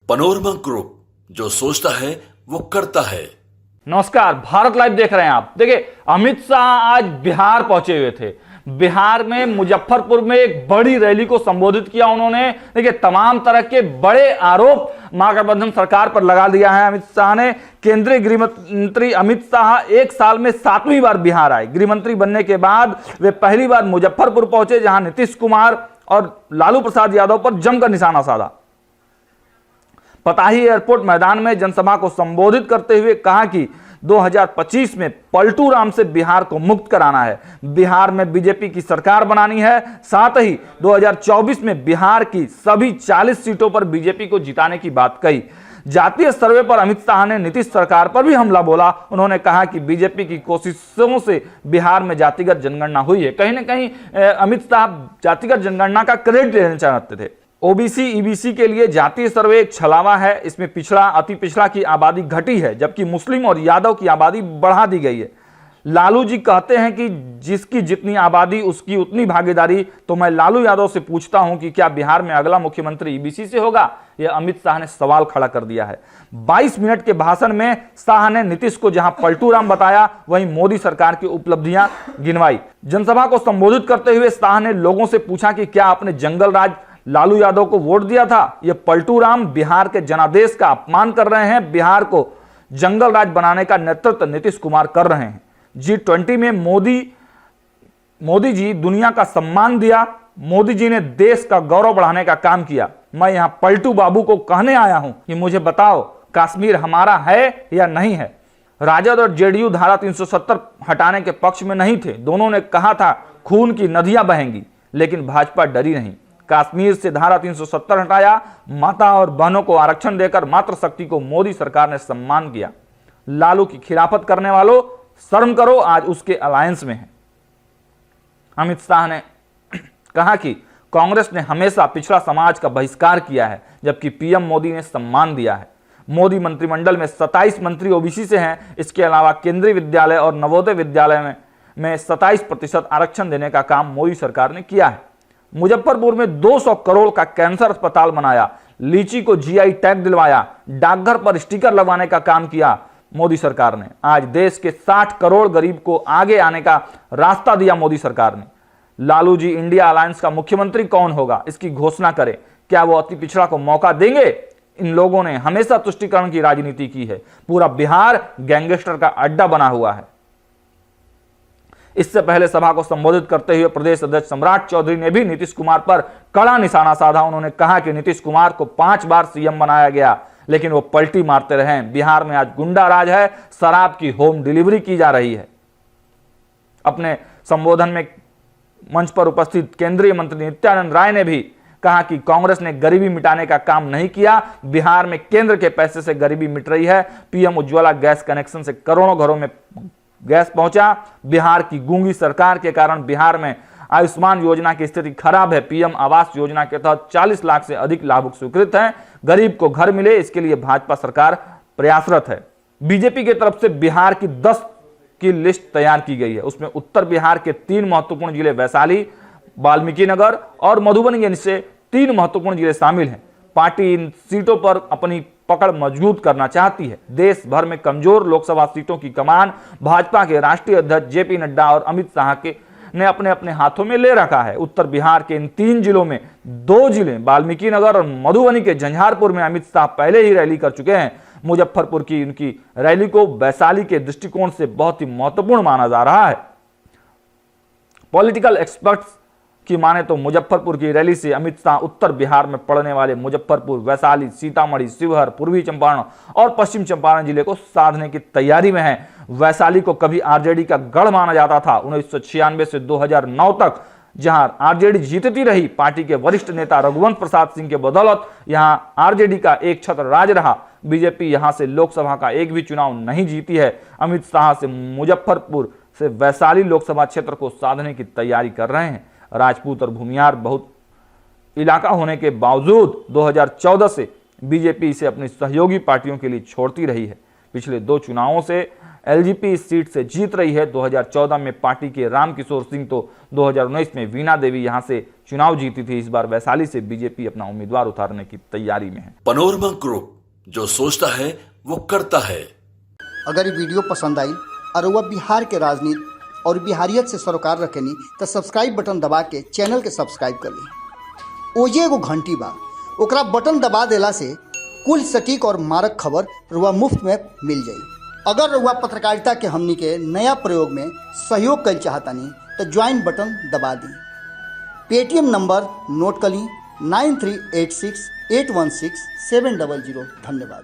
Panorama group, जो सोचता है वो करता है। नमस्कार, भारत लाइव देख रहे हैं आप। देखिए, अमित शाह आज बिहार पहुंचे हुए थे। बिहार में मुजफ्फरपुर में एक बड़ी रैली को संबोधित किया उन्होंने। देखिए, तमाम तरह के बड़े आरोप महागठबंधन सरकार पर लगा दिया है अमित शाह ने। केंद्रीय गृह मंत्री अमित शाह एक साल में 7वीं बार बिहार आए। गृह मंत्री बनने के बाद वे पहली बार मुजफ्फरपुर पहुंचे, जहां नीतीश कुमार और लालू प्रसाद यादव पर जमकर निशाना साधा। पताही एयरपोर्ट मैदान में जनसभा को संबोधित करते हुए कहा कि 2025 में पलटू राम से बिहार को मुक्त कराना है, बिहार में बीजेपी की सरकार बनानी है। साथ ही 2024 में बिहार की सभी 40 सीटों पर बीजेपी को जिताने की बात कही। जातीय सर्वे पर अमित शाह ने नीतीश सरकार पर भी हमला बोला। उन्होंने कहा कि बीजेपी की कोशिशों से बिहार में जातिगत जनगणना हुई है। कहीं ना कहीं अमित शाह जातिगत जनगणना का क्रेडिट लेना चाहते थे। ओबीसी ईबीसी के लिए जातीय सर्वे एक छलावा है। इसमें पिछड़ा अति पिछड़ा की आबादी घटी है, जबकि मुस्लिम और यादव की आबादी बढ़ा दी गई है। लालू जी कहते हैं कि जिसकी जितनी आबादी उसकी उतनी भागीदारी। तो मैं लालू यादव से पूछता हूं कि क्या बिहार में अगला मुख्यमंत्री ईबीसी से होगा? यह अमित शाह ने सवाल खड़ा कर दिया है। 22 मिनट के भाषण में शाह ने नीतीश को जहां पलटू राम बताया, वहीं मोदी सरकार की उपलब्धियां गिनवाई। जनसभा को संबोधित करते हुए शाह ने लोगों से पूछा कि क्या आपने जंगल राज लालू यादव को वोट दिया था? ये पलटू राम बिहार के जनादेश का अपमान कर रहे हैं। बिहार को जंगल राज बनाने का नेतृत्व नीतीश कुमार कर रहे हैं। G20 में मोदी जी दुनिया का सम्मान दिया। मोदी जी ने देश का गौरव बढ़ाने का काम किया। मैं यहां पलटू बाबू को कहने आया हूं कि मुझे बताओ, कश्मीर हमारा है या नहीं है? राजद और जेडीयू धारा 370 हटाने के पक्ष में नहीं थे। दोनों ने कहा था खून की नदियां बहेंगी, लेकिन भाजपा डरी नहीं। कश्मीर से धारा 370 हटाया। माता और बहनों को आरक्षण देकर मातृशक्ति को मोदी सरकार ने सम्मान किया। लालू की खिलाफत करने वालों, शर्म करो, आज उसके अलायंस में है। अमित शाह ने कहा कि कांग्रेस ने हमेशा पिछड़ा समाज का बहिष्कार किया है, जबकि पीएम मोदी ने सम्मान दिया है। मोदी मंत्रिमंडल में 27 मंत्री ओबीसी से हैं। इसके अलावा केंद्रीय विद्यालय और नवोदय विद्यालय में 27% आरक्षण देने का काम मोदी सरकार ने किया है। मुजफ्फरपुर में 200 करोड़ का कैंसर अस्पताल बनाया। लीची को जीआई टैग दिलवाया। डाकघर पर स्टिकर लगवाने का काम किया मोदी सरकार ने। आज देश के 60 करोड़ गरीब को आगे आने का रास्ता दिया मोदी सरकार ने। लालू जी इंडिया अलायंस का मुख्यमंत्री कौन होगा, इसकी घोषणा करें। क्या वो अति पिछड़ा को मौका देंगे? इन लोगों ने हमेशा तुष्टीकरण की राजनीति की है। पूरा बिहार गैंगस्टर का अड्डा बना हुआ है। इससे पहले सभा को संबोधित करते हुए प्रदेश अध्यक्ष सम्राट चौधरी ने भी नीतीश कुमार पर कड़ा निशाना साधा। उन्होंने कहा कि नीतीश कुमार को 5 बार सीएम बनाया गया, लेकिन वो पलटी मारते रहे। बिहार में आज गुंडा राज है, शराब की होम डिलीवरी की जा रही है। अपने संबोधन में मंच पर उपस्थित केंद्रीय मंत्री नित्यानंद राय ने भी कहा कि कांग्रेस ने गरीबी मिटाने का काम नहीं किया। बिहार में केंद्र के पैसे से गरीबी मिट रही है। पीएम उज्ज्वला गैस कनेक्शन से करोड़ों घरों में गैस पहुंचा। बिहार की गूंगी सरकार के कारण बिहार में आयुष्मान योजना की स्थिति खराब है। पीएम आवास योजना के तहत 40 लाख से अधिक लाभुक स्वीकृत हैं। गरीब को घर मिले, इसके लिए भाजपा सरकार प्रयासरत है। बीजेपी की तरफ से बिहार की 10 की लिस्ट तैयार की गई है। उसमें उत्तर बिहार के 3 महत्वपूर्ण जिले वैशाली, वाल्मीकिनगर और मधुबनी से 3 महत्वपूर्ण जिले शामिल हैं। पार्टी इन सीटों पर अपनी पकड़ मजबूत करना चाहती है। देश भर में कमजोर लोकसभा सीटों की कमान भाजपा के राष्ट्रीय अध्यक्ष जेपी नड्डा और अमित शाह ने अपने अपने हाथों में ले रखा है। उत्तर बिहार के इन 3 जिलों में 2 जिले वाल्मीकिनगर और मधुबनी के झंझारपुर में अमित शाह पहले ही रैली कर चुके हैं। मुजफ्फरपुर की उनकी रैली को वैशाली के दृष्टिकोण से बहुत ही महत्वपूर्ण माना जा रहा है। पॉलिटिकल एक्सपर्ट्स की माने तो मुजफ्फरपुर की रैली से अमित शाह उत्तर बिहार में पड़ने वाले मुजफ्फरपुर, वैशाली, सीतामढ़ी, शिवहर, पूर्वी चंपारण और पश्चिम चंपारण जिले को साधने की तैयारी में है। वैशाली को कभी आरजेडी का गढ़ माना जाता था। 1996 से 2009 तक जहां आरजेडी जीतती रही। पार्टी के वरिष्ठ नेता रघुवंश प्रसाद सिंह के बदौलत यहां आरजेडी का एक छत्र राज रहा। बीजेपी यहां से लोकसभा का एक भी चुनाव नहीं जीती है। अमित शाह से मुजफ्फरपुर से वैशाली लोकसभा क्षेत्र को साधने की तैयारी कर रहे हैं। राजपूत और भूमियार बहुत इलाका होने के बावजूद 2014 से बीजेपी इसे अपनी सहयोगी पार्टियों के लिए छोड़ती रही है। पिछले 2 चुनावों से एलजेपी इस सीट से जीत रही है। 2014 में पार्टी के रामकिशोर सिंह तो 2019 में वीणा देवी यहां से चुनाव जीती थी। इस बार वैशाली से बीजेपी अपना उम्मीदवार उतारने की तैयारी में है। पनोरमा ग्रुप, जो सोचता है वो करता है। अगर ये वीडियो पसंद आई और वह बिहार के राजनीति और बिहारियत से सरोकार रखेनी तो सब्सक्राइब बटन दबा के चैनल के सब्सक्राइब कर ली। ओजे एगो घंटी बा, ओकरा बटन दबा देला से कुल सटीक और मारक खबर रुआ मुफ्त में मिल जाई। अगर रुआ पत्रकारिता के हमनी के नया प्रयोग में सहयोग कर चाहतानी तो ज्वाइन बटन दबा दी। पेटीएम नंबर नोट कर ली 9386816700। धन्यवाद।